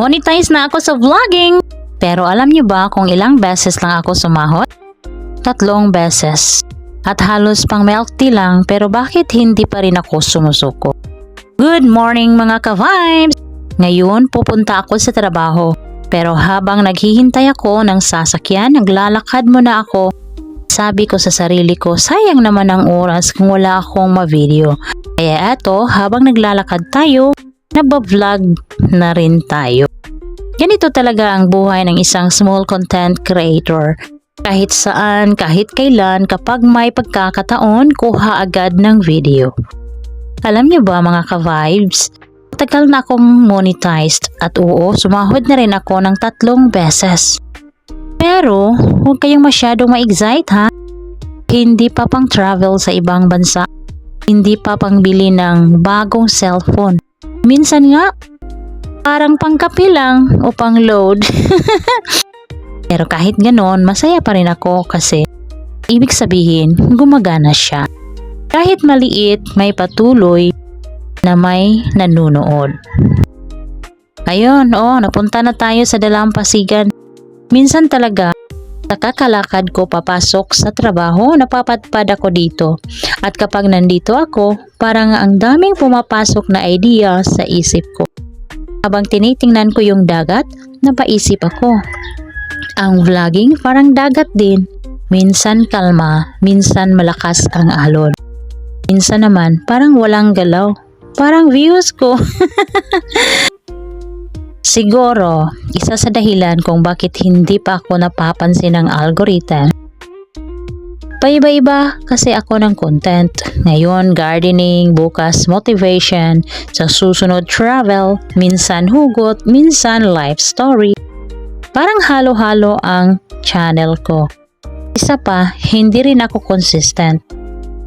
Monetize na ako sa vlogging! Pero alam niyo ba kung ilang beses lang ako sumahod? 3 beses. At halos pang milk tea lang, pero bakit hindi pa rin ako sumusuko? Good morning mga ka-vibes! Ngayon pupunta ako sa trabaho. Pero habang naghihintay ako ng sasakyan, naglalakad muna ako. Sabi ko sa sarili ko, sayang naman ang oras kung wala akong ma-video. Kaya eto, habang naglalakad tayo, nagba-vlog na rin tayo. Ganito talaga ang buhay ng isang small content creator. Kahit saan, kahit kailan, kapag may pagkakataon, kuha agad ng video. Alam niyo ba mga ka-vibes, tagal na akong monetized at oo, sumahod na rin ako ng 3 beses. Pero, huwag kayong masyadong ma-excite ha. Hindi pa pang travel sa ibang bansa. Hindi pa pang bili ng bagong cellphone. Minsan nga, parang pangkape lang o pang load. Pero kahit ganon, masaya pa rin ako kasi ibig sabihin, gumagana siya. Kahit maliit, may patuloy na may nanunood. Ayun, napunta na tayo sa Dalampasigan. Minsan talaga, sa kakalakad ko papasok sa trabaho, napapadpad ako dito. At kapag nandito ako, parang ang daming pumapasok na idea sa isip ko. Habang tinitingnan ko yung dagat, napaisip ako. Ang vlogging parang dagat din. Minsan kalma, minsan malakas ang alon. Minsan naman parang walang galaw. Parang views ko. Siguro, isa sa dahilan kung bakit hindi pa ako napapansin ng algorithm. Paiba-iba kasi ako ng content. Ngayon gardening, bukas motivation, sa susunod travel, minsan hugot, minsan life story. Parang halo-halo ang channel ko. Isa pa, hindi rin ako consistent.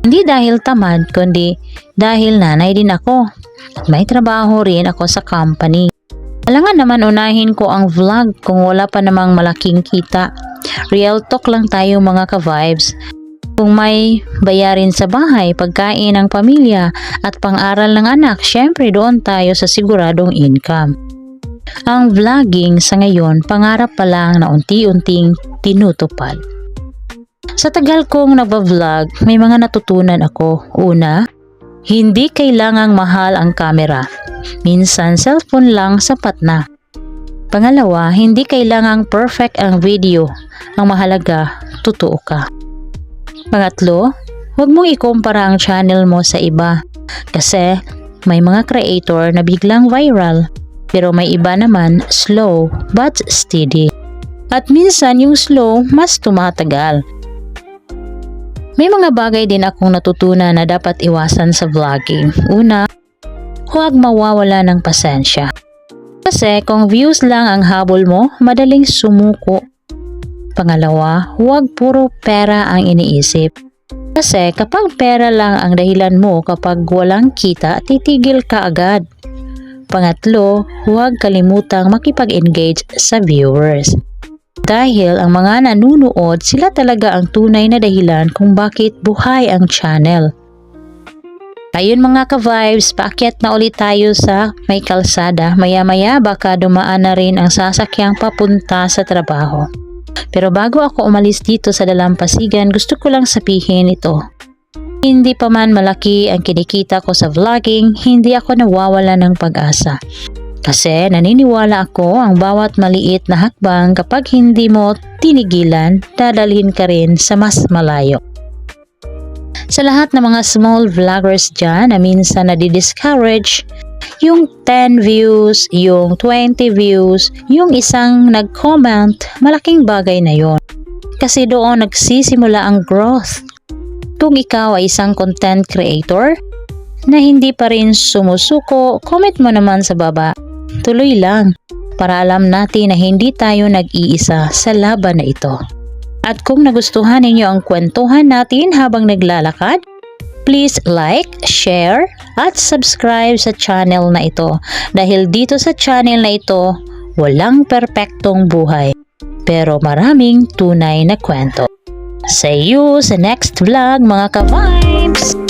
Hindi dahil tamad, kundi dahil nanay din ako. May trabaho rin ako sa company. Alangan naman unahin ko ang vlog kung wala pa namang malaking kita. Real talk lang tayo mga ka-vibes. Kung may bayarin sa bahay, pagkain ng pamilya at pang-aral ng anak, syempre doon tayo sa siguradong income. Ang vlogging sa ngayon, pangarap pa lang na unti-unting tinutupad. Sa tagal kong nagba-vlog, may mga natutunan ako. Una, hindi kailangang mahal ang camera. Minsan, cellphone lang sapat na. Pangalawa, hindi kailangang perfect ang video. Ang mahalaga, totoo ka. Pangatlo, huwag mong ikumpara ang channel mo sa iba. Kasi may mga creator na biglang viral. Pero may iba naman slow but steady. At minsan yung slow mas tumatagal. May mga bagay din akong natutunan na dapat iwasan sa vlogging. Una, huwag mawawala ng pasensya. Kasi kung views lang ang habol mo, madaling sumuko. Pangalawa, huwag puro pera ang iniisip. Kasi kapag pera lang ang dahilan mo kapag walang kita, titigil ka agad. Pangatlo, huwag kalimutang makipag-engage sa viewers. Dahil ang mga nanunood, sila talaga ang tunay na dahilan kung bakit buhay ang channel. Ayun mga ka-vibes, paakyat na ulit tayo sa may kalsada. Maya-maya baka dumaan na rin ang sasakyang papunta sa trabaho. Pero bago ako umalis dito sa Dalampasigan, gusto ko lang sabihin ito. Hindi pa man malaki ang kinikita ko sa vlogging, hindi ako nawawala ng pag-asa. Kasi naniniwala ako ang bawat maliit na hakbang kapag hindi mo tinigilan, dadalhin ka rin sa mas malayo. Sa lahat ng mga small vloggers dyan na minsan nadi-discourage, yung 10 views, yung 20 views, yung isang nag-comment, malaking bagay na yon. Kasi doon nagsisimula ang growth. Kung ikaw ay isang content creator na hindi pa rin sumusuko, comment mo naman sa baba. Tuloy lang para alam natin na hindi tayo nag-iisa sa laban na ito. At kung nagustuhan ninyo ang kwentuhan natin habang naglalakad, please like, share, at subscribe sa channel na ito. Dahil dito sa channel na ito, walang perpektong buhay, pero maraming tunay na kwento. See you sa next vlog mga ka-vibes!